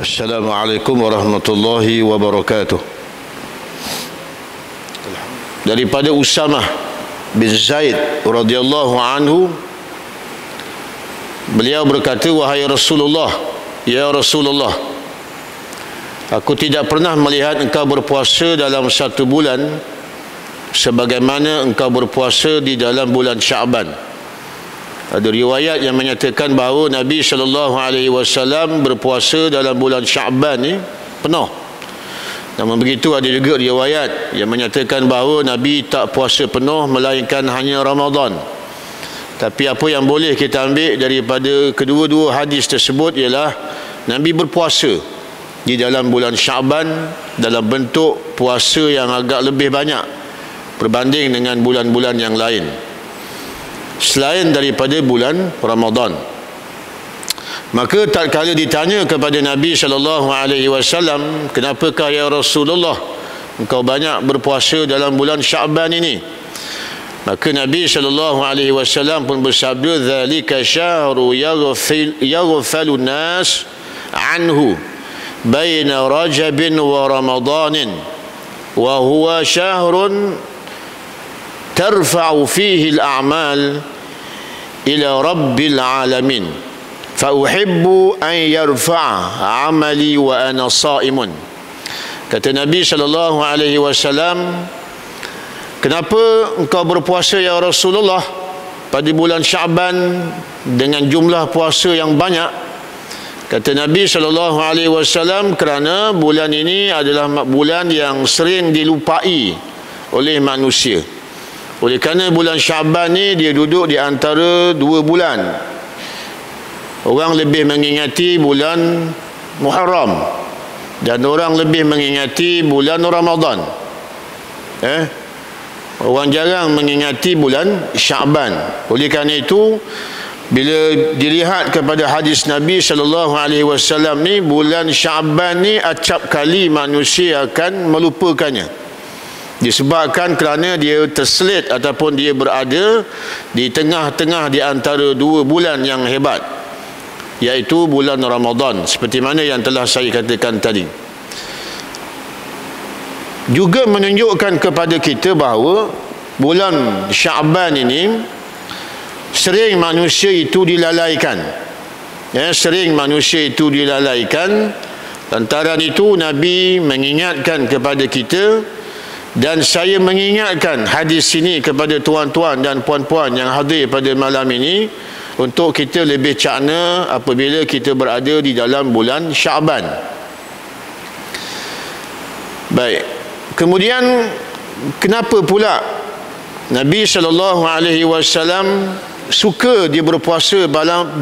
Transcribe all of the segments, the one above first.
Assalamualaikum warahmatullahi wabarakatuh. Daripada Usamah bin Zaid radhiyallahu anhu, beliau berkata, wahai Rasulullah, ya Rasulullah, aku tidak pernah melihat engkau berpuasa dalam satu bulan sebagaimana engkau berpuasa di dalam bulan Sya'ban. Ada riwayat yang menyatakan bahawa Nabi SAW berpuasa dalam bulan Sya'ban ni penuh. Namun begitu ada juga riwayat yang menyatakan bahawa Nabi tak puasa penuh melainkan hanya Ramadan. Tapi apa yang boleh kita ambil daripada kedua-dua hadis tersebut ialah Nabi berpuasa di dalam bulan Sya'ban dalam bentuk puasa yang agak lebih banyak berbanding dengan bulan-bulan yang lain selain daripada bulan Ramadan. Maka tak kala ditanya kepada Nabi SAW, kenapakah ya Rasulullah engkau banyak berpuasa dalam bulan Sya'ban ini? Maka Nabi SAW pun bersabda, dzalika syahru yaghfalu nas anhu baina Rajabin wa Ramadanin wa huwa syahrun tarfa'u fihi al-a'mal ila rabbil alamin fa uhibbu an yarfa'a 'amali wa ana sha'imun. Kata Nabi SAW, kenapa engkau berpuasa ya Rasulullah pada bulan Sya'ban dengan jumlah puasa yang banyak? Kata Nabi SAW, kerana bulan ini adalah bulan yang sering dilupai oleh manusia. Oleh kerana bulan Sya'ban ni dia duduk di antara dua bulan. Orang lebih mengingati bulan Muharram dan orang lebih mengingati bulan Ramadan. Orang jarang mengingati bulan Sya'ban. Oleh kerana itu, bila dilihat kepada hadis Nabi SAW ni, bulan Sya'ban ni acap kali manusia akan melupakannya. Disebabkan kerana dia terselit ataupun dia berada di tengah-tengah di antara dua bulan yang hebat, iaitu bulan Ramadan, seperti mana yang telah saya katakan tadi. Juga menunjukkan kepada kita bahawa bulan Sya'ban ini sering manusia itu dilalaikan. Sering manusia itu dilalaikan. Lantaran itu Nabi mengingatkan kepada kita, dan saya mengingatkan hadis ini kepada tuan-tuan dan puan-puan yang hadir pada malam ini, untuk kita lebih cakna apabila kita berada di dalam bulan Sya'ban. Baik, kemudian kenapa pula Nabi SAW suka dia berpuasa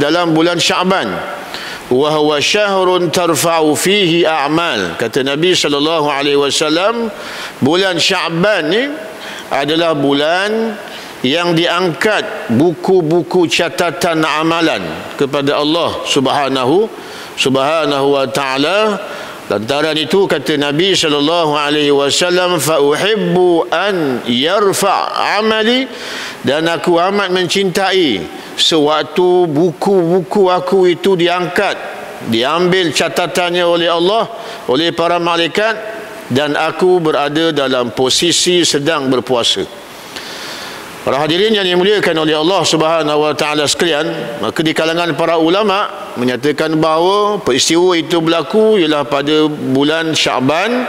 dalam bulan Sya'ban? Wa huwa syahrun tarfa'u fihi a'mal. Kata Nabi SAW, bulan Sya'ban ni adalah bulan yang diangkat buku-buku catatan amalan kepada Allah Subhanahu wa ta'ala. Lantaran itu kata Nabi SAW, fa uhibbu an yarfa' amali, dan aku amat mencintai sewaktu buku-buku aku itu diangkat, diambil catatannya oleh Allah, oleh para malaikat, dan aku berada dalam posisi sedang berpuasa. Para hadirin yang dimuliakan oleh Allah Subhanahu wa ta'ala sekalian, maka di kalangan para ulama menyatakan bahawa peristiwa itu berlaku ialah pada bulan Sya'ban,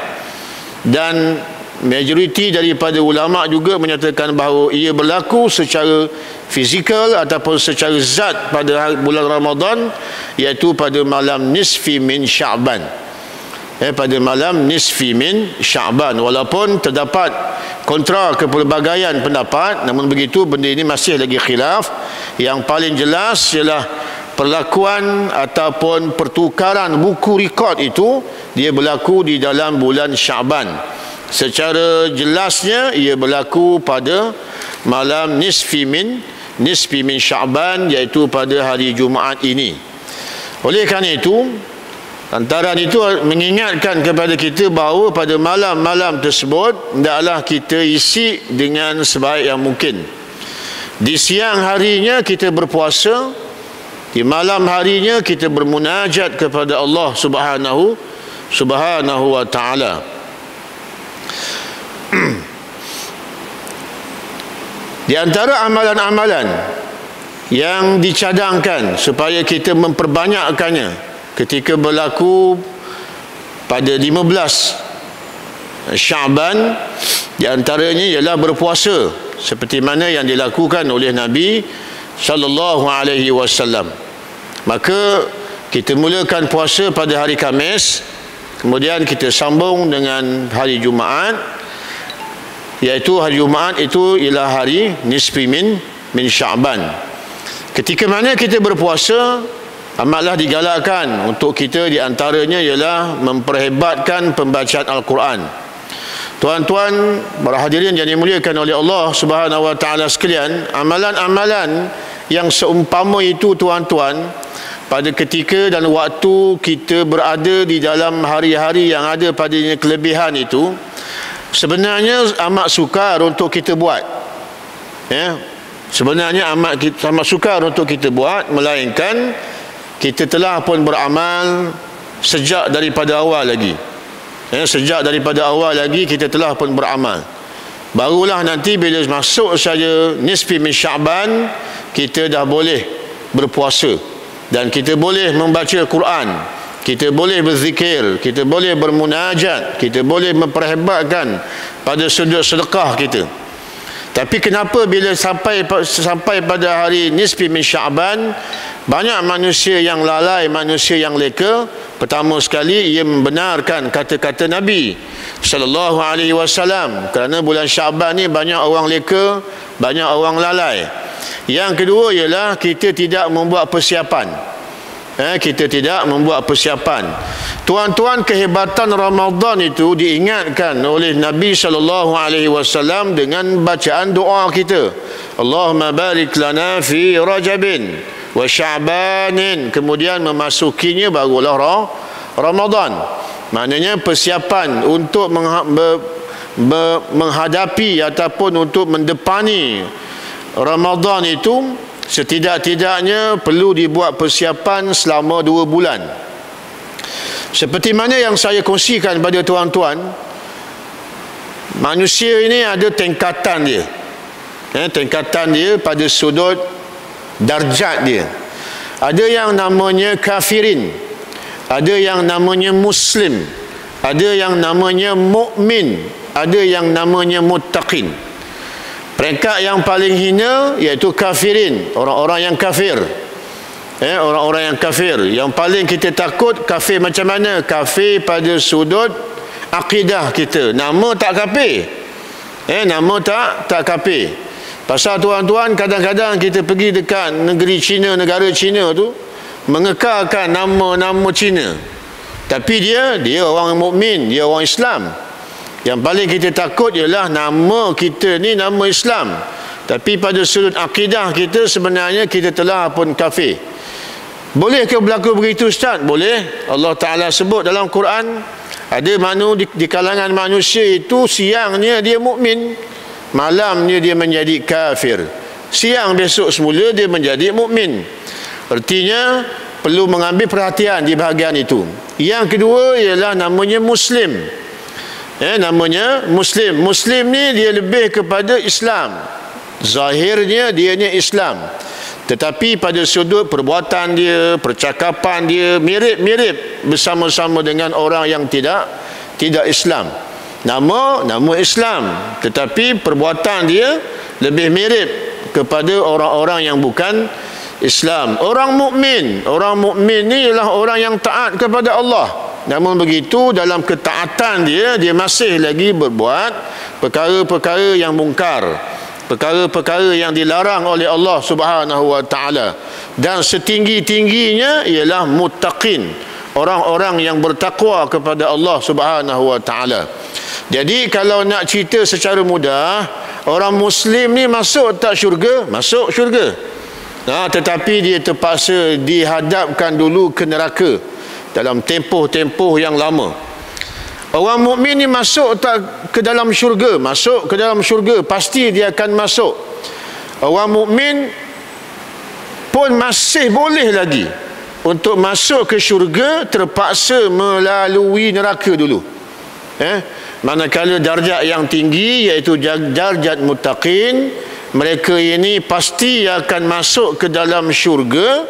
dan majoriti daripada ulama juga menyatakan bahawa ia berlaku secara fizikal ataupun secara zat pada bulan Ramadan, iaitu pada malam nisfi min Sya'ban. Pada malam nisfi min Sya'ban. Walaupun terdapat kontra kepelbagaian pendapat, namun begitu benda ini masih lagi khilaf. Yang paling jelas ialah perlakuan ataupun pertukaran buku rekod itu dia berlaku di dalam bulan Sya'ban. Secara jelasnya ia berlaku pada malam nisfi min Sya'ban, iaitu pada hari Jumaat ini. Oleh kerana itu, lantaran itu mengingatkan kepada kita bahawa pada malam-malam tersebut hendaklah kita isi dengan sebaik yang mungkin. Di siang harinya kita berpuasa, Di malam harinya kita bermunajat kepada Allah Subhanahu wa ta'ala. Di antara amalan-amalan yang dicadangkan supaya kita memperbanyakkannya ketika berlaku pada 15 Sya'ban, di antaranya ialah berpuasa, seperti mana yang dilakukan oleh Nabi sallallahu alaihi wasallam. Maka kita mulakan puasa pada hari Khamis, kemudian kita sambung dengan hari Jumaat, iaitu hari Jumaat itu ialah hari nisfi min Sya'ban. Ketika mana kita berpuasa, amatlah digalakkan untuk kita, di antaranya ialah memperhebatkan pembacaan Al-Quran. Tuan-tuan, para hadirin yang dimuliakan oleh Allah Subhanahu wa ta'ala sekalian, amalan-amalan yang seumpama itu tuan-tuan, pada ketika dan waktu kita berada di dalam hari-hari yang ada padanya kelebihan itu, sebenarnya amat sukar untuk kita buat. Sebenarnya amat sukar untuk kita buat, melainkan kita telah pun beramal sejak daripada awal lagi. Sejak daripada awal lagi kita telah pun beramal. Barulah nanti bila masuk saja nisfi min Sya'ban, kita dah boleh berpuasa dan kita boleh membaca Quran, kita boleh berzikir, kita boleh bermunajat, kita boleh memperhebatkan pada sudut sedekah kita. Tapi kenapa bila sampai pada hari nisfi min Sya'ban, banyak manusia yang lalai, manusia yang leka? Pertama sekali, ia membenarkan kata-kata Nabi sallallahu alaihi wasallam, kerana bulan Sya'ban ni banyak orang leka, banyak orang lalai. Yang kedua ialah kita tidak membuat persiapan. Kita tidak membuat persiapan. Tuan-tuan, kehebatan Ramadan itu diingatkan oleh Nabi sallallahu alaihi wasallam dengan bacaan doa kita. Allahumma barik lana fi Rajabin wa Sya'banin. Kemudian memasukinya barulah Ramadan. Maknanya persiapan untuk menghadapi ataupun untuk mendepani Ramadan itu, setidak-tidaknya perlu dibuat persiapan selama 2 bulan. Seperti mana yang saya kongsikan pada tuan-tuan, manusia ini ada tingkatan dia. Tingkatan dia pada sudut darjat dia. Ada yang namanya kafirin, ada yang namanya muslim, ada yang namanya mukmin, ada yang namanya muttaqin. Peringkat yang paling hina iaitu kafirin, orang-orang yang kafir. Orang-orang yang kafir. Yang paling kita takut kafir macam mana? Kafir pada sudut akidah kita. Nama tak kafir. Nama tak kafir. Pasal tuan-tuan, kadang-kadang kita pergi dekat negeri Cina, negara Cina tu, mengekalkan nama-nama Cina. Tapi dia orang mukmin, dia orang Islam. Yang paling kita takut ialah nama kita ni nama Islam, tapi pada sudut akidah kita sebenarnya kita telah pun kafir. Bolehkah berlaku begitu, Ustaz? Boleh. Allah Ta'ala sebut dalam Quran, ada di kalangan manusia itu siangnya dia mukmin, malamnya dia menjadi kafir. Siang besok semula dia menjadi mukmin. Artinya perlu mengambil perhatian di bahagian itu. Yang kedua ialah namanya muslim. Namanya muslim. Muslim ni dia lebih kepada Islam. Zahirnya dia ni Islam, tetapi pada sudut perbuatan dia, percakapan dia mirip-mirip bersama-sama dengan orang yang tidak Islam. Nama Islam, tetapi perbuatan dia lebih mirip kepada orang-orang yang bukan Islam. Orang mukmin ni ialah orang yang taat kepada Allah. Namun begitu, dalam ketaatan dia masih lagi berbuat perkara-perkara yang mungkar, perkara-perkara yang dilarang oleh Allah Subhanahu wa ta'ala. Dan setinggi-tingginya ialah muttaqin, orang-orang yang bertakwa kepada Allah Subhanahu wa ta'ala. Jadi kalau nak cerita secara mudah, orang muslim ni masuk tak syurga? Masuk syurga. Tetapi dia terpaksa dihadapkan dulu ke neraka dalam tempoh-tempoh yang lama. Orang mukmin ni masuk tak ke dalam syurga? Masuk ke dalam syurga, pasti dia akan masuk. Orang mukmin pun masih boleh lagi untuk masuk ke syurga terpaksa melalui neraka dulu. Manakala darjat yang tinggi iaitu darjat muttaqin, mereka ini pasti akan masuk ke dalam syurga,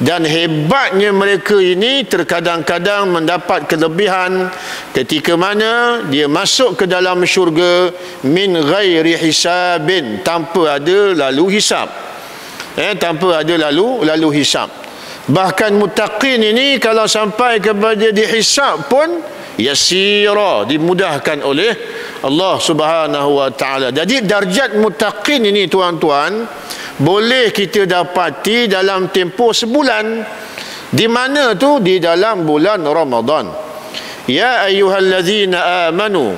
dan hebatnya mereka ini terkadang-kadang mendapat kelebihan ketika mana dia masuk ke dalam syurga min ghairi hisabin, tanpa ada lalu hisab. Tanpa ada lalu hisab. Bahkan muttaqin ini kalau sampai kepada dihisab pun yasira, dimudahkan oleh Allah Subhanahu wa taala. Jadi darjat muttaqin ini tuan-tuan boleh kita dapati dalam tempoh sebulan. Di mana tu? Di dalam bulan Ramadan. Ya ayyuhallazina amanu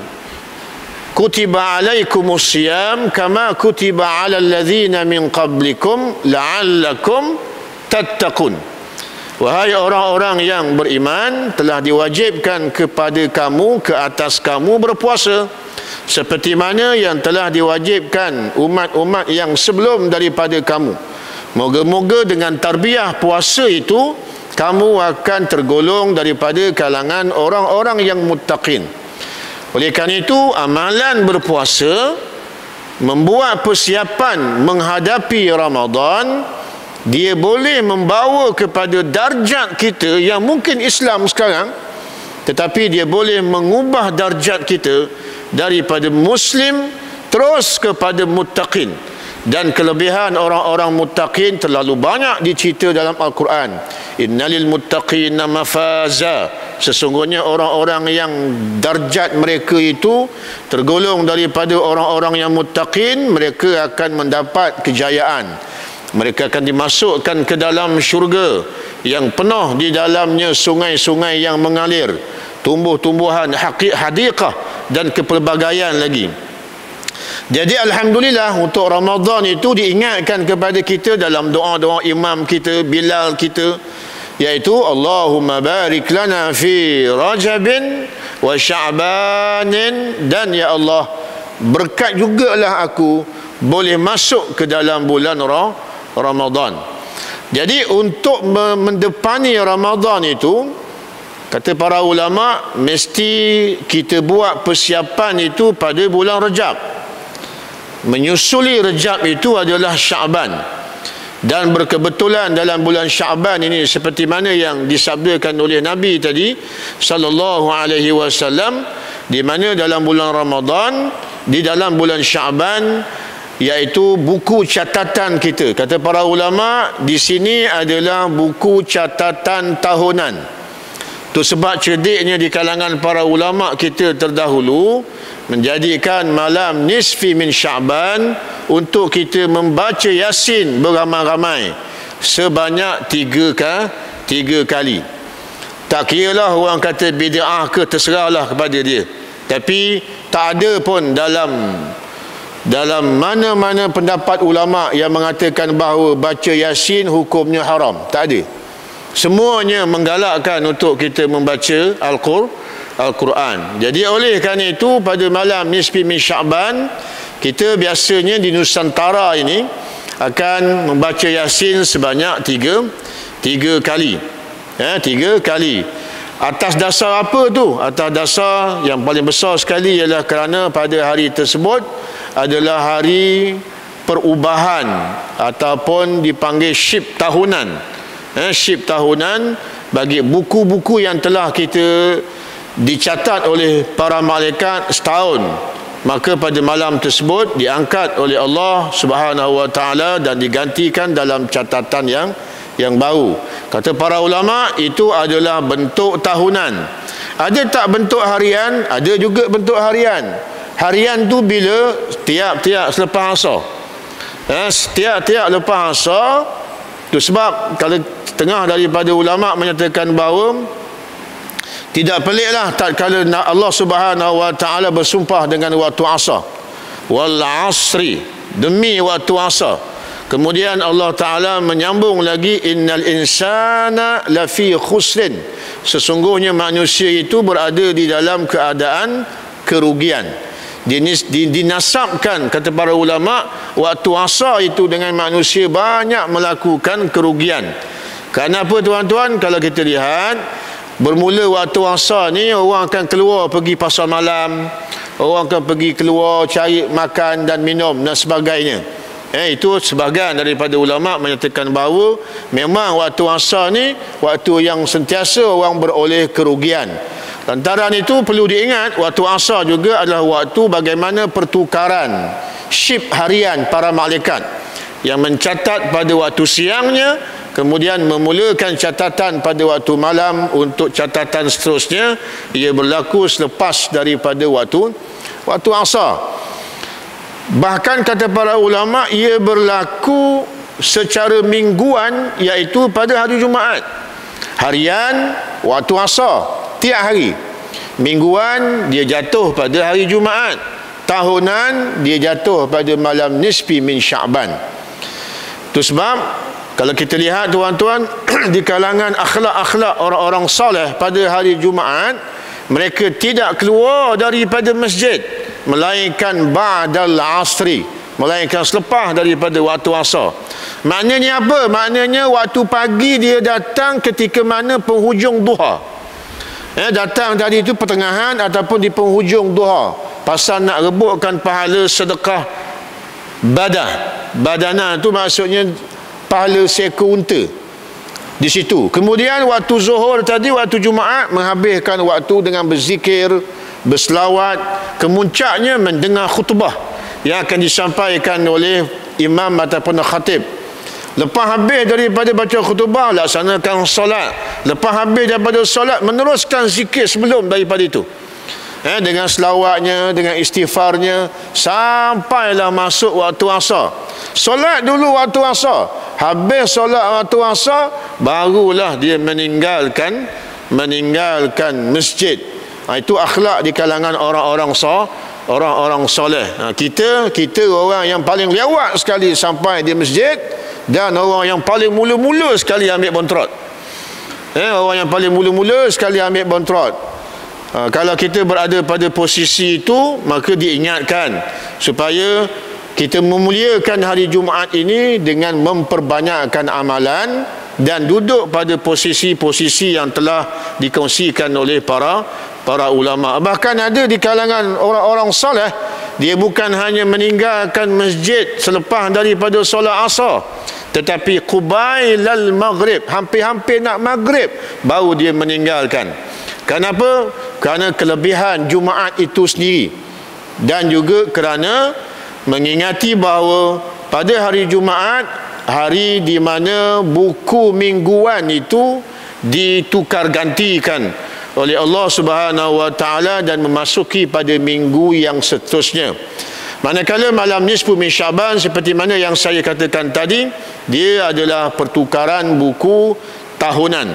kutiba alaikumus siyam kama kutiba alal ladzina min qablikum la'allakum tattaqun. Wahai orang-orang yang beriman, telah diwajibkan kepada kamu, ke atas kamu berpuasa seperti mana yang telah diwajibkan umat-umat yang sebelum daripada kamu. Moga-moga dengan tarbiyah puasa itu kamu akan tergolong daripada kalangan orang-orang yang muttaqin. Oleh kerana itu, amalan berpuasa membuat persiapan menghadapi Ramadan, dia boleh membawa kepada darjat kita yang mungkin Islam sekarang, tetapi dia boleh mengubah darjat kita daripada muslim terus kepada muttaqin. Dan kelebihan orang-orang muttaqin terlalu banyak dicerita dalam Al-Quran. Innalil muttaqina mafaza, sesungguhnya orang-orang yang darjat mereka itu tergolong daripada orang-orang yang muttaqin, mereka akan mendapat kejayaan. Mereka akan dimasukkan ke dalam syurga yang penuh di dalamnya sungai-sungai yang mengalir, tumbuh-tumbuhan, hadiqah dan kepelbagaian lagi. Jadi alhamdulillah untuk Ramadan itu diingatkan kepada kita dalam doa-doa imam kita, Bilal kita, iaitu Allahumma barik lana fi Rajabin wa Sya'banin, dan ya Allah berkat jugalah aku boleh masuk ke dalam bulan Ramadan. Jadi untuk mendepani Ramadan itu, kata para ulama, mesti kita buat persiapan itu pada bulan Rejab. Menyusuli Rejab itu adalah Sya'ban. Dan berkebetulan dalam bulan Sya'ban ini, seperti mana yang disabdakan oleh Nabi tadi sallallahu alaihi wasallam, di mana dalam bulan Ramadan, di dalam bulan Sya'ban, iaitu buku catatan kita. Kata para ulama, di sini adalah buku catatan tahunan. Itu sebab cerdiknya di kalangan para ulama kita terdahulu menjadikan malam nisfi min Sya'ban untuk kita membaca Yasin beramai-ramai sebanyak 3 kali. Tak kiralah orang kata bid'ah ke, terserahlah kepada dia. Tapi tak ada pun dalam mana-mana pendapat ulama yang mengatakan bahawa baca Yasin hukumnya haram. Tak ada. Semuanya menggalakkan untuk kita membaca Al-Quran. Jadi oleh kerana itu, pada malam nisfi min Sya'ban, kita biasanya di Nusantara ini akan membaca Yasin sebanyak 3 kali. 3 kali. Atas dasar apa tu? Atas dasar yang paling besar sekali ialah kerana pada hari tersebut adalah hari perubahan ataupun dipanggil syib tahunan. Syib tahunan bagi buku-buku yang telah kita dicatat oleh para malaikat setahun. Maka pada malam tersebut diangkat oleh Allah Subhanahu wa taala dan digantikan dalam catatan yang baru. Kata para ulama, itu adalah bentuk tahunan. Ada tak bentuk harian? Ada juga bentuk harian. Harian tu bila tiap-tiap selepas asar. Setiap-tiap lepas asar. Itu sebab kalau setengah daripada ulama menyatakan bahawa tidak peliklah tak kala Allah Subhanahu wa taala bersumpah dengan waktu asar. Wal asri, demi waktu asar. Kemudian Allah Ta'ala menyambung lagi, innal insana lafi khusrin, sesungguhnya manusia itu berada di dalam keadaan kerugian. dinasabkan kata para ulama, waktu asar itu dengan manusia banyak melakukan kerugian. Kenapa tuan-tuan? Kalau kita lihat, bermula waktu asar ni orang akan keluar pergi pasar malam, orang akan pergi keluar cari makan dan minum dan sebagainya. Itu sebahagian daripada ulama menyatakan bahawa memang waktu asar ni waktu yang sentiasa orang beroleh kerugian. Lantaran itu perlu diingat, waktu asar juga adalah waktu bagaimana pertukaran shift harian para malaikat yang mencatat pada waktu siangnya, kemudian memulakan catatan pada waktu malam untuk catatan seterusnya. Ia berlaku selepas daripada waktu asar. Bahkan kata para ulama, ia berlaku secara mingguan, iaitu pada hari Jumaat. Harian waktu asar tiap hari. Mingguan dia jatuh pada hari Jumaat. Tahunan dia jatuh pada malam nisfi min Sya'ban. Itu sebab kalau kita lihat tuan-tuan, di kalangan akhlak-akhlak orang-orang soleh pada hari Jumaat, mereka tidak keluar daripada masjid melainkan ba'dal asri, melainkan selepas daripada waktu asar. Maknanya apa? Maknanya waktu pagi dia datang ketika mana penghujung duha. Datang tadi itu pertengahan ataupun di penghujung duha, pasal nak rebutkan pahala sedekah badana itu maksudnya pahala seekor unta di situ. Kemudian waktu zuhur tadi, waktu Jumaat, menghabiskan waktu dengan berzikir, berselawat. Kemuncaknya mendengar khutbah yang akan disampaikan oleh imam ataupun khatib. Lepas habis daripada baca khutbah, laksanakan solat. Lepas habis daripada solat, meneruskan zikir sebelum daripada itu, dengan selawatnya, dengan istighfarnya, sampailah masuk waktu asar. Solat dulu waktu asar. Habis solat waktu asar, barulah dia meninggalkan masjid. Itu akhlak di kalangan orang-orang soleh. Kita orang yang paling lewat sekali sampai di masjid, dan orang yang paling mula-mula sekali ambil bontrot. Orang yang paling mula-mula sekali ambil bontrot. Kalau kita berada pada posisi itu, maka diingatkan supaya kita memuliakan hari Jumaat ini dengan memperbanyakkan amalan dan duduk pada posisi-posisi yang telah dikongsikan oleh para ulama. Bahkan ada di kalangan orang-orang soleh, dia bukan hanya meninggalkan masjid selepas daripada solat asar, tetapi qubailal maghrib, hampir-hampir nak maghrib, baru dia meninggalkan. Kenapa? Kerana kelebihan Jumaat itu sendiri, dan juga kerana mengingati bahawa pada hari Jumaat, hari di mana buku mingguan itu ditukar gantikan oleh Allah Subhanahu wa taala dan memasuki pada minggu yang seterusnya. Manakala malam nisfu min Sya'ban, seperti mana yang saya katakan tadi, dia adalah pertukaran buku tahunan.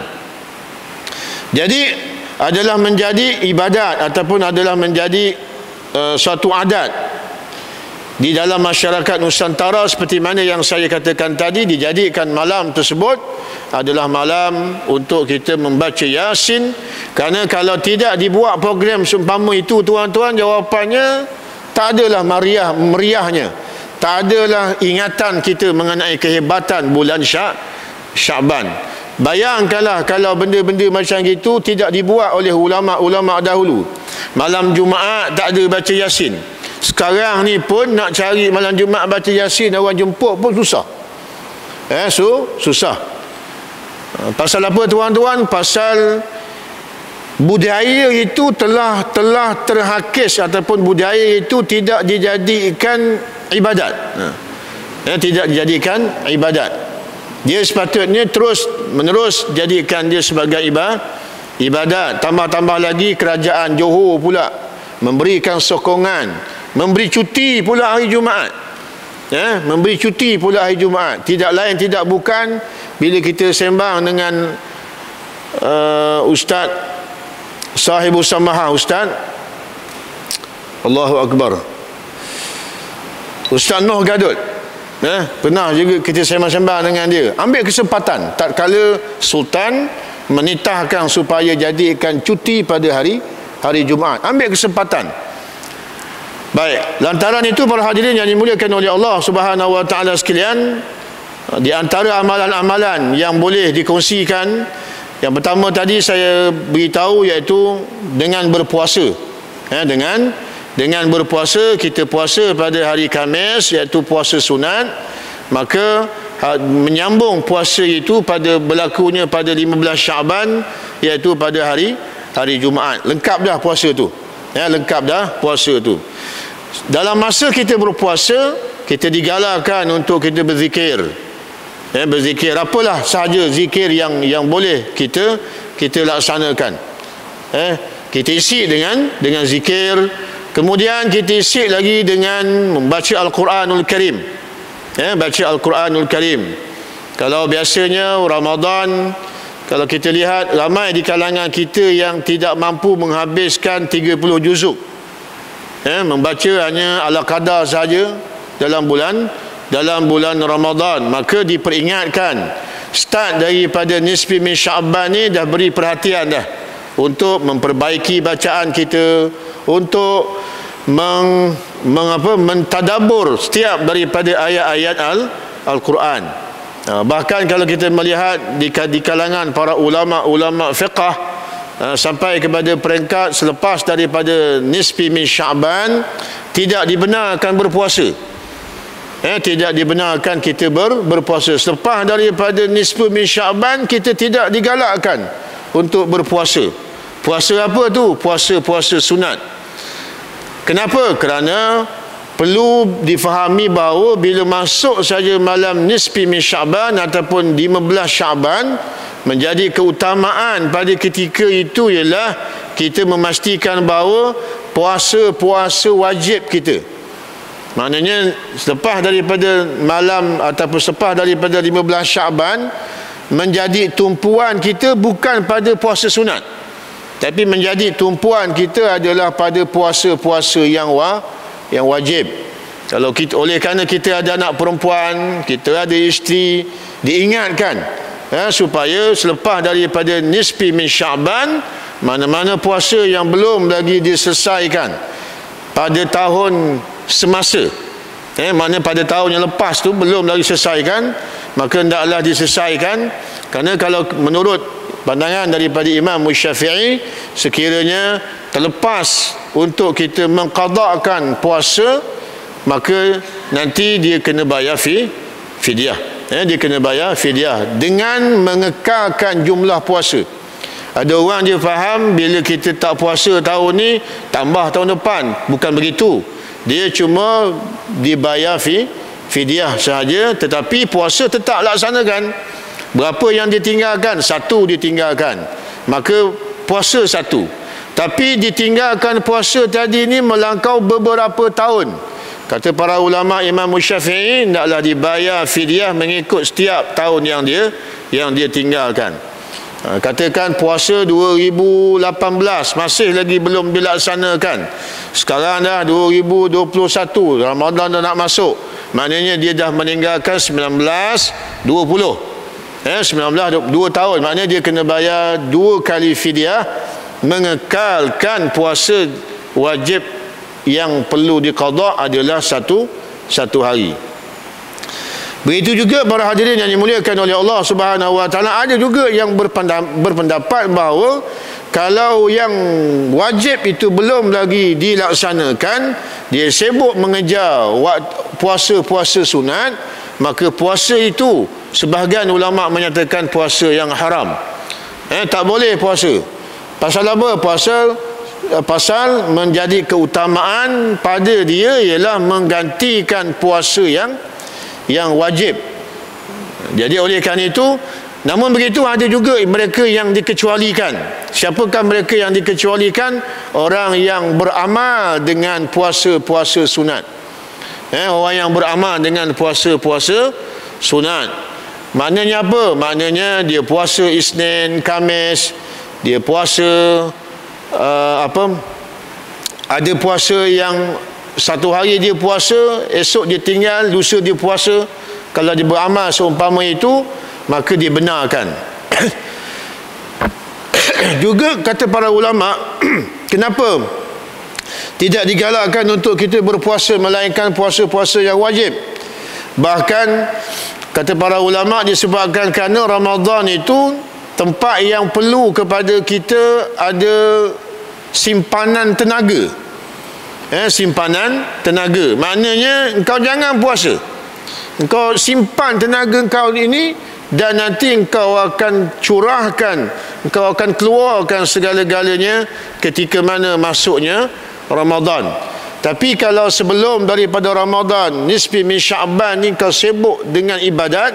Jadi adalah menjadi ibadat ataupun adalah menjadi suatu adat di dalam masyarakat Nusantara, seperti mana yang saya katakan tadi, dijadikan malam tersebut adalah malam untuk kita membaca Yasin. Kerana kalau tidak dibuat program seumpama itu tuan-tuan, jawapannya tak adalah meriahnya, tak adalah ingatan kita mengenai kehebatan bulan Sya'ban. Bayangkanlah kalau benda-benda macam itu tidak dibuat oleh ulama-ulama dahulu. Malam Jumaat tak ada baca Yasin. Sekarang ni pun nak cari malam Jumaat baca Yasin, orang jemput pun susah. Susah. Pasal apa tuan-tuan? Pasal budaya itu telah terhakis, ataupun budaya itu tidak dijadikan ibadat. Tidak dijadikan ibadat. Dia sepatutnya terus menerus jadikan dia sebagai ibadat. Tambah-tambah lagi kerajaan Johor pula memberikan sokongan, memberi cuti pula hari Jumaat. Memberi cuti pula hari Jumaat. Tidak lain tidak bukan, bila kita sembang dengan Ustaz Sahibus Samaha, Ustaz Allahu Akbar, Ustaz Noh Gadut, pernah juga kita sembang-sembang dengan dia. Ambil kesempatan tatkala Sultan menitahkan supaya jadikan cuti pada hari Jumaat, ambil kesempatan. Baik, lantaran itu para hadirin yang dimuliakan oleh Allah Subhanahu wa taala sekalian, di antara amalan-amalan yang boleh dikongsikan, yang pertama tadi saya beritahu iaitu dengan berpuasa. Dengan berpuasa, kita puasa pada hari Khamis iaitu puasa sunat, maka menyambung puasa itu pada berlakunya pada 15 Syaban iaitu pada hari Jumaat. Lengkap dah puasa tu. Lengkap dah puasa tu. Dalam masa kita berpuasa, kita digalakkan untuk kita berzikir. Berzikir apalah sahaja zikir yang boleh kita laksanakan. Kita isi dengan zikir. Kemudian kita isi lagi dengan membaca Al-Quranul Karim. Baca Al-Quranul Karim. Kalau biasanya Ramadan, kalau kita lihat ramai di kalangan kita yang tidak mampu menghabiskan 30 juzuk. Membaca hanya ala qadar saja dalam bulan Ramadan. Maka diperingatkan, start daripada nisfi min Sya'ban ni dah beri perhatian dah untuk memperbaiki bacaan kita, untuk mentadabur setiap daripada ayat-ayat Al-Quran. Bahkan kalau kita melihat di kalangan para ulama fiqh, sampai kepada peringkat selepas daripada nisfi min Sya'ban tidak dibenarkan berpuasa. Tidak dibenarkan kita berpuasa. Selepas daripada nisfu min Sya'ban kita tidak digalakkan untuk berpuasa. Puasa apa tu? Puasa sunat. Kenapa? Kerana perlu difahami bahawa bila masuk saja malam nisfi min Sya'ban ataupun 15 Sya'ban, menjadi keutamaan pada ketika itu ialah kita memastikan bahawa puasa wajib kita. Maknanya selepas daripada malam ataupun selepas daripada 15 Sya'ban, menjadi tumpuan kita bukan pada puasa sunat, tapi menjadi tumpuan kita adalah pada puasa-puasa yang wajib. Kalau kita, oleh kerana kita ada anak perempuan, kita ada isteri, diingatkan supaya selepas daripada nisfi min Sya'ban, mana-mana puasa yang belum lagi diselesaikan pada tahun semasa, maknanya pada tahun yang lepas tu belum lagi selesaikan, maka hendaklah diselesaikan. Kerana kalau menurut pandangan daripada Imam Syafi'i, sekiranya terlepas untuk kita mengqada'kan puasa, maka nanti dia kena bayar fidyah. Dia kena bayar fidyah dengan mengekalkan jumlah puasa. Ada orang dia faham bila kita tak puasa tahun ni, tambah tahun depan. Bukan begitu. Dia cuma dibayar fidyah sahaja, tetapi puasa tetap laksanakan. Berapa yang ditinggalkan? 1 ditinggalkan, maka puasa 1. Tapi ditinggalkan puasa tadi ni melangkau beberapa tahun. Kata para ulama Imam Syafi'i, hendaklah dibayar fidyah mengikut setiap tahun yang dia tinggalkan. Katakan puasa 2018 masih lagi belum dilaksanakan. Sekarang dah 2021, Ramadan dah nak masuk. Maknanya dia dah meninggalkan 19, 20. 2 tahun. Maknanya dia kena bayar 2 kali fidyah, mengekalkan puasa wajib yang perlu diqada adalah satu hari. Begitu juga para hadirin yang dimuliakan oleh Allah Subhanahu wa taala, ada juga yang berpendapat bahawa kalau yang wajib itu belum lagi dilaksanakan, dia sibuk mengejar puasa-puasa sunat, maka puasa itu sebahagian ulama menyatakan puasa yang haram. Tak boleh puasa. Pasal apa? Pasal menjadi keutamaan pada dia ialah menggantikan puasa yang wajib. Jadi oleh kerana itu, namun begitu ada juga mereka yang dikecualikan. Siapakah mereka yang dikecualikan? Orang yang beramal dengan puasa-puasa sunat. Orang yang beramal dengan puasa-puasa sunat. Maknanya apa? Maknanya dia puasa Isnin, Khamis, dia puasa ada puasa yang satu hari dia puasa, esok dia tinggal, lusa dia puasa. Kalau dia beramal seumpama itu, maka dia benarkan. Juga kata para ulama, kenapa Tidak digalakkan untuk kita berpuasa melainkan puasa-puasa yang wajib. Bahkan kata para ulama disebabkan kerana Ramadan itu tempat yang perlu kepada kita ada simpanan tenaga. Simpanan tenaga. Maknanya engkau jangan puasa. Engkau simpan tenaga engkau ini dan nanti engkau akan curahkan, engkau akan keluarkan segala-galanya ketika mana masuknya Ramadan. Tapi kalau sebelum daripada Ramadan, nisfi min Sya'ban ni kau sibuk dengan ibadat,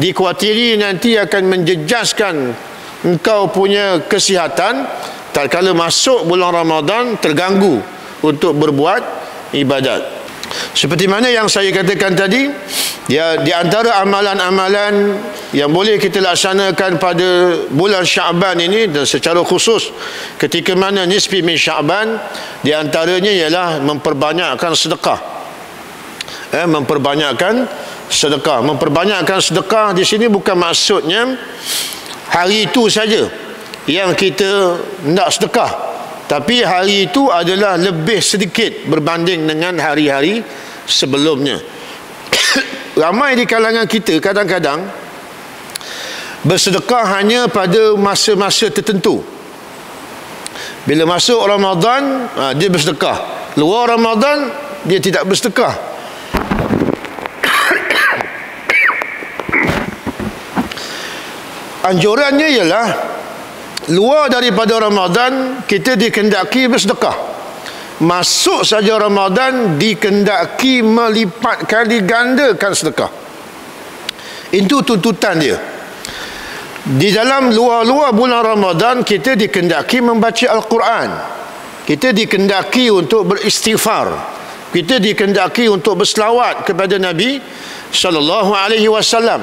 dikhawatiri nanti akan menjejaskan engkau punya kesihatan. Tak kala masuk bulan Ramadan terganggu untuk berbuat ibadat. Seperti mana yang saya katakan tadi, ya, di antara amalan-amalan yang boleh kita laksanakan pada bulan Sya'ban ini, dan secara khusus ketika mana nisfi min Sya'ban, di antaranya ialah memperbanyakkan sedekah. Memperbanyakkan sedekah. Memperbanyakkan sedekah di sini bukan maksudnya hari itu saja yang kita nak sedekah, tapi hari itu adalah lebih sedikit berbanding dengan hari-hari sebelumnya. Ramai di kalangan kita kadang-kadang bersedekah hanya pada masa-masa tertentu. Bila masuk Ramadan, dia bersedekah. Luar Ramadan, dia tidak bersedekah. Anjurannya ialah luar daripada Ramadan kita dikehendaki bersedekah. Masuk saja Ramadan dikehendaki melipat kali gandakan sedekah. Itu tuntutan dia. Di dalam luar-luar bulan Ramadan kita dikehendaki membaca Al-Quran. Kita dikehendaki untuk beristighfar. Kita dikehendaki untuk berselawat kepada Nabi sallallahu alaihi wasallam.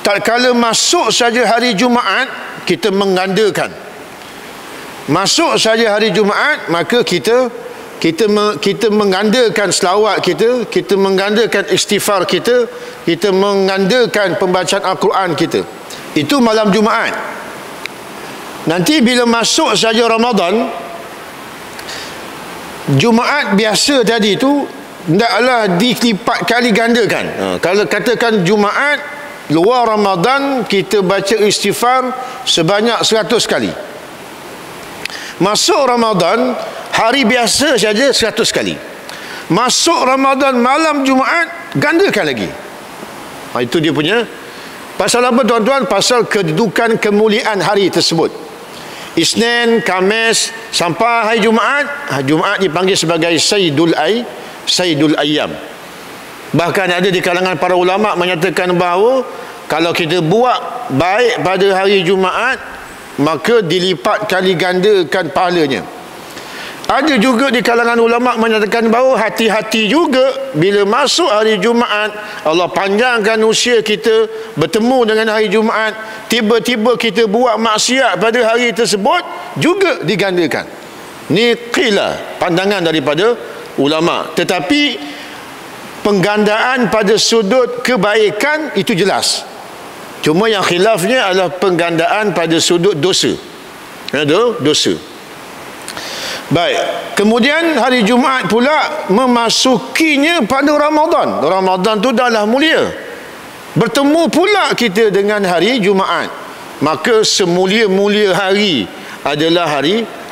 Tak kala masuk saja hari Jumaat, kita menggandakan. Masuk saja hari Jumaat, maka kita menggandakan selawat kita menggandakan istighfar kita menggandakan pembacaan Al-Quran kita. Itu malam Jumaat. Nanti bila masuk saja Ramadan, Jumaat biasa tadi itu hendaklah dilipat kali gandakan. Kalau katakan Jumaat luar Ramadan kita baca istighfar sebanyak 100 kali. Masuk Ramadan hari biasa saja 100 kali. Masuk Ramadan malam Jumaat gandakan lagi. Itu dia punya. Pasal apa tuan-tuan? Pasal kedudukan kemuliaan hari tersebut. Isnin, Khamis sampai hari Jumaat. Jumaat dipanggil sebagai Sayyidul Ayyam. Bahkan ada di kalangan para ulama menyatakan bahawa kalau kita buat baik pada hari Jumaat, maka dilipat kali gandakan pahalanya. Ada juga di kalangan ulama menyatakan bahawa hati-hati juga bila masuk hari Jumaat, Allah panjangkan usia kita bertemu dengan hari Jumaat, tiba-tiba kita buat maksiat pada hari tersebut juga digandakan. Ini qila, pandangan daripada ulama. Tetapi penggandaan pada sudut kebaikan itu jelas. Cuma yang khilafnya adalah penggandaan pada sudut dosa. Dosa. Baik. Kemudian hari Jumaat pula memasukinya pada Ramadan. Ramadan tu dah mulia. Bertemu pula kita dengan hari Jumaat. Maka semulia-mulia hari adalah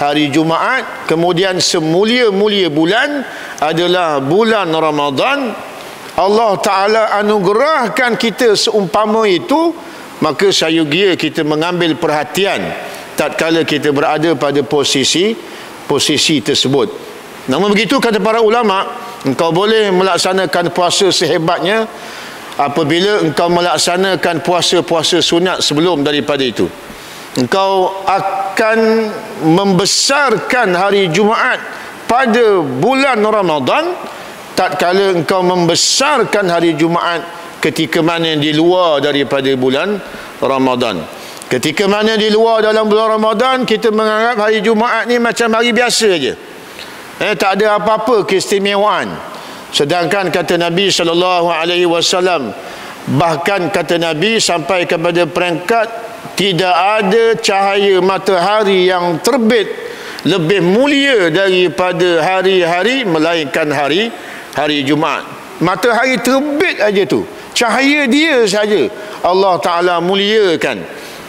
hari Jumaat. Kemudian semulia-mulia bulan adalah bulan Ramadan. Allah Ta'ala anugerahkan kita seumpama itu, maka sayugia kita mengambil perhatian tatkala kita berada pada posisi tersebut. Namun begitu kata para ulama, engkau boleh melaksanakan puasa sehebatnya apabila engkau melaksanakan puasa-puasa sunat sebelum daripada itu. Engkau akan membesarkan hari Jumaat pada bulan Ramadan tatkala engkau membesarkan hari Jumaat ketika mana di luar daripada bulan Ramadan. Ketika mana di luar dalam bulan Ramadan, kita menganggap hari Jumaat ni macam hari biasa je. Tak ada apa-apa keistimewaan. Sedangkan kata Nabi SAW, bahkan kata Nabi sampai kepada peringkat tidak ada cahaya matahari yang terbit lebih mulia daripada hari-hari melainkan hari Jumaat. Matahari terbit aja tu, cahaya dia saja Allah Ta'ala muliakan.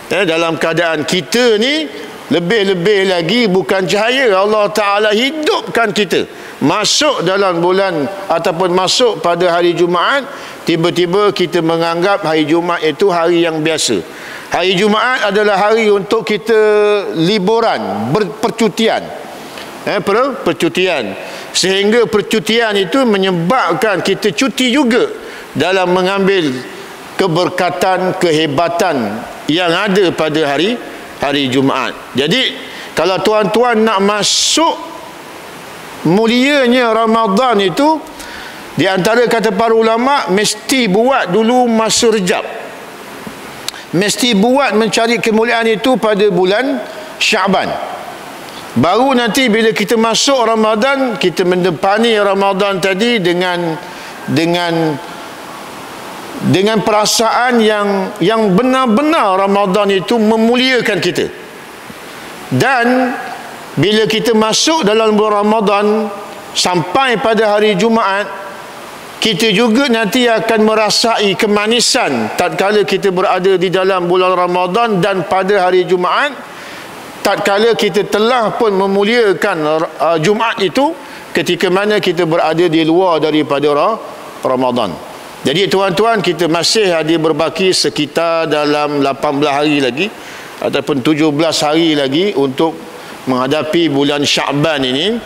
Dalam keadaan kita ni, lebih-lebih lagi bukan cahaya, Allah Ta'ala hidupkan kita masuk dalam bulan ataupun masuk pada hari Jumaat. Tiba-tiba kita menganggap hari Jumaat itu hari yang biasa. Hari Jumaat adalah hari untuk kita liburan, percutian. Percutian. Sehingga percutian itu menyebabkan kita cuti juga dalam mengambil keberkatan, kehebatan yang ada pada hari Jumaat. Jadi kalau tuan-tuan nak masuk mulianya Ramadan itu, di antara kata para ulama, mesti buat dulu masa Rejab. Mesti buat mencari kemuliaan itu pada bulan Syaban. Baru nanti bila kita masuk Ramadan, kita mendepani Ramadan tadi dengan perasaan yang benar-benar Ramadan itu memuliakan kita. Dan bila kita masuk dalam bulan Ramadan sampai pada hari Jumaat, kita juga nanti akan merasai kemanisan tatkala kita berada di dalam bulan Ramadan dan pada hari Jumaat, tatkala kita telah pun memuliakan Jumaat itu ketika mana kita berada di luar daripada Ramadan. Jadi tuan-tuan, kita masih ada berbaki sekitar dalam 18 hari lagi ataupun 17 hari lagi untuk menghadapi bulan Syaban ini.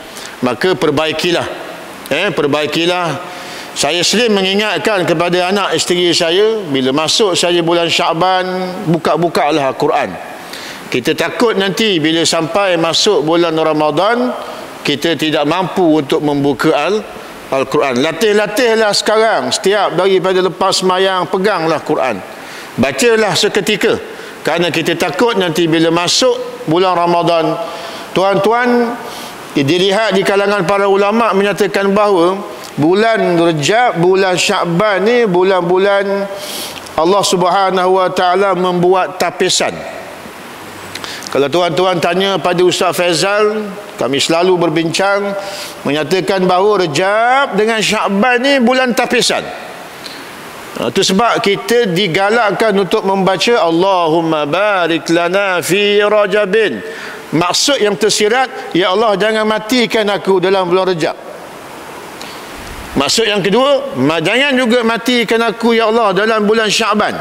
Maka perbaikilah. Saya sering mengingatkan kepada anak isteri saya, bila masuk saja bulan Syaban, buka-bukalah Al-Quran. Kita takut nanti bila sampai masuk bulan Ramadan, kita tidak mampu untuk membuka Al-Quran. Latih-latihlah sekarang. Setiap daripada lepas sembahyang, peganglah Quran. Bacalah seketika. Kerana kita takut nanti bila masuk bulan Ramadan, tuan-tuan, dilihat di kalangan para ulama menyatakan bahawa bulan Rejab, bulan Syaban ni bulan-bulan Allah Subhanahu Wa Ta'ala membuat tapisan. Kalau tuan-tuan tanya pada Ustaz Faizal, kami selalu berbincang menyatakan bahawa Rejab dengan Syaban ni bulan tapisan. Itu sebab kita digalakkan untuk membaca Allahumma barik lana fi Rajabin. Maksud yang tersirat, ya Allah jangan matikan aku dalam bulan Rejab. Maksud yang kedua, jangan juga matikan aku ya Allah dalam bulan Syaban.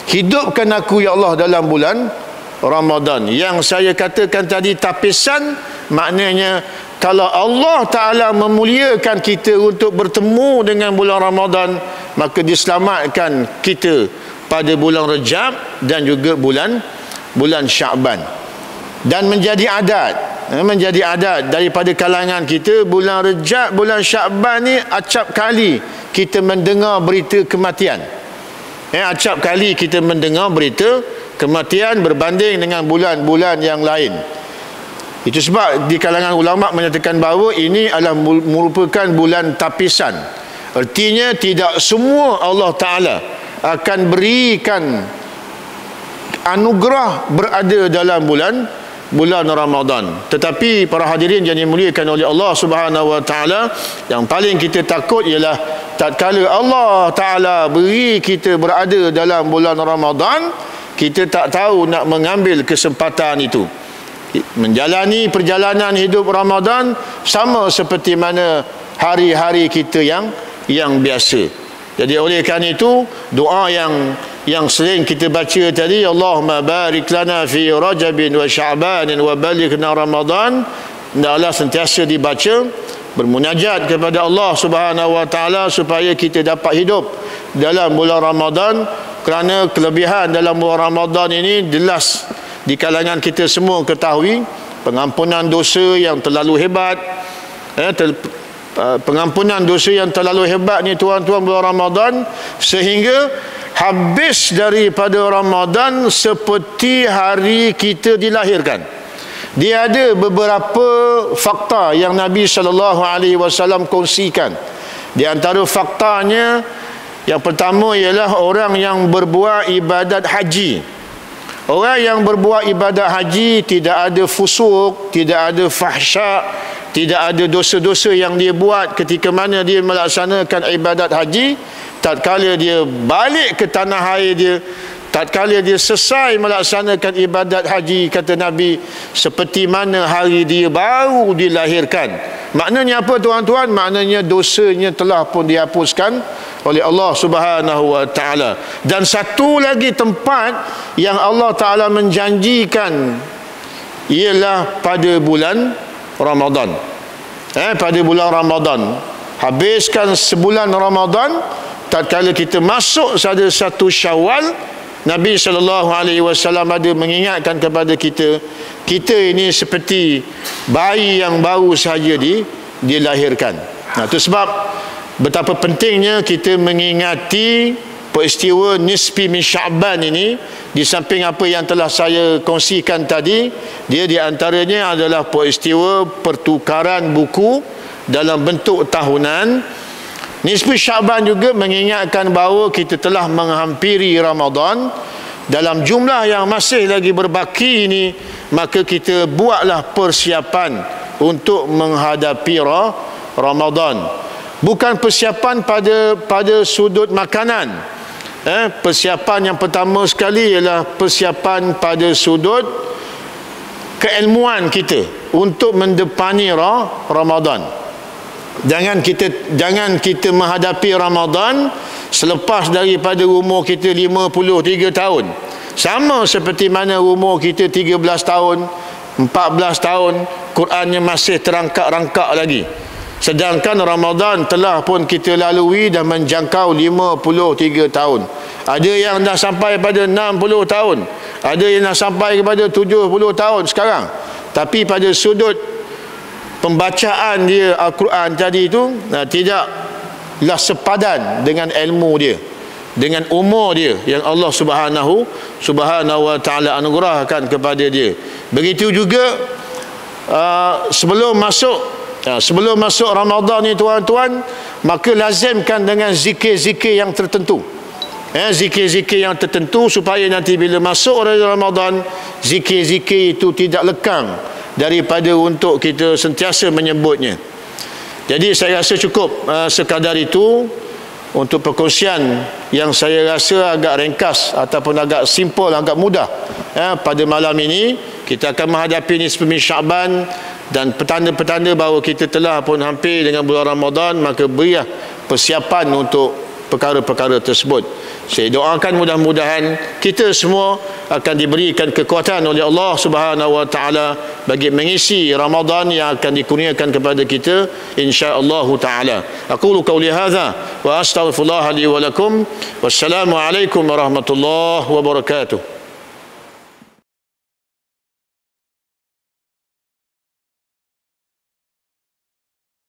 Hidupkan aku ya Allah dalam bulan Ramadan. Yang saya katakan tadi tapisan, maknanya kalau Allah Ta'ala memuliakan kita untuk bertemu dengan bulan Ramadan, maka diselamatkan kita pada bulan Rejab dan juga bulan Syaban. Dan menjadi adat daripada kalangan kita, bulan Rejab, bulan Syaban ni acap kali kita mendengar berita kematian. Acap kali kita mendengar berita kematian berbanding dengan bulan-bulan yang lain. Itu sebab di kalangan ulama menyatakan bahawa ini adalah merupakan bulan tapisan. Artinya tidak semua Allah Ta'ala akan berikan anugerah berada dalam bulan Ramadan. Tetapi para hadirin yang dimuliakan oleh Allah Subhanahu Wa Ta'ala, yang paling kita takut ialah tatkala Allah Ta'ala beri kita berada dalam bulan Ramadan, kita tak tahu nak mengambil kesempatan itu. Menjalani perjalanan hidup Ramadan sama seperti mana hari-hari kita yang biasa. Jadi oleh kerana itu, doa yang sering kita baca tadi, Allahumma barik lana fi Rajabin wa Sya'banin wa balighna Ramadan, hendaklah sentiasa dibaca, bermunajat kepada Allah Subhanahu Wa Ta'ala supaya kita dapat hidup dalam bulan Ramadan. Kerana kelebihan dalam bulan Ramadan ini jelas di kalangan kita semua ketahui, pengampunan dosa yang terlalu hebat. Pengampunan dosa yang terlalu hebat ni tuan-tuan bulan Ramadan, sehingga habis daripada Ramadan seperti hari kita dilahirkan. Dia ada beberapa fakta yang Nabi SAW kongsikan. Di antara faktanya, yang pertama ialah orang yang berbuat ibadat haji. Orang yang berbuat ibadat haji tidak ada fusuk, tidak ada fahsya, tidak ada dosa-dosa yang dia buat ketika mana dia melaksanakan ibadat haji. Tatkala dia balik ke tanah air dia, tatkala dia selesai melaksanakan ibadat haji, kata Nabi, seperti mana hari dia baru dilahirkan. Maknanya apa tuan-tuan? Maknanya dosanya telah pun dihapuskan oleh Allah Subhanahu wa taala. Dan satu lagi tempat yang Allah Taala menjanjikan ialah pada bulan Ramadan. Pada bulan Ramadan, habiskan sebulan Ramadan, tatkala kita masuk saja 1 Syawal, Nabi SAW ada mengingatkan kepada kita, kita ini seperti bayi yang baru saja dilahirkan. Itu sebab betapa pentingnya kita mengingati peristiwa nisfi min Sya'ban ini. Di samping apa yang telah saya kongsikan tadi, dia di antaranya adalah peristiwa pertukaran buku dalam bentuk tahunan. Nisfi Sya'ban juga mengingatkan bahawa kita telah menghampiri Ramadan. Dalam jumlah yang masih lagi berbaki ini, maka kita buatlah persiapan untuk menghadapi Ramadan. Bukan persiapan pada sudut makanan. Persiapan yang pertama sekali ialah persiapan pada sudut keilmuan kita untuk mendepani Ramadan. Jangan kita menghadapi Ramadan selepas daripada umur kita 53 tahun. Sama seperti mana umur kita 13 tahun, 14 tahun, Qurannya masih terangkak-rangkak lagi. Sedangkan Ramadan telah pun kita lalui dan menjangkau 53 tahun. Ada yang dah sampai pada 60 tahun. Ada yang dah sampai kepada 70 tahun sekarang. Tapi pada sudut pembacaan dia Al-Quran tadi itu, tidaklah sepadan dengan ilmu dia, dengan umur dia yang Allah Subhanahu wa taala anugerahkan kepada dia. Begitu juga sebelum masuk Ramadan ni tuan-tuan, maka lazimkan dengan zikir-zikir yang tertentu. Zikir-zikir yang tertentu supaya nanti bila masuk Ramadan, zikir-zikir itu tidak lekang daripada untuk kita sentiasa menyebutnya. Jadi saya rasa cukup sekadar itu untuk perkongsian yang saya rasa agak ringkas ataupun agak simple, agak mudah pada malam ini. Kita akan menghadapi nisfu min Sya'ban dan petanda-petanda bahawa kita telah pun hampir dengan bulan Ramadan, maka berilah persiapan untuk perkara-perkara tersebut. Saya doakan mudah-mudahan kita semua akan diberikan kekuatan oleh Allah Subhanahu wa taala bagi mengisi Ramadan yang akan dikurniakan kepada kita insya-Allah taala. Aqulu qauli hadza wa astaghfirullah li wa lakum. Wassalamu alaikum warahmatullahi wabarakatuh.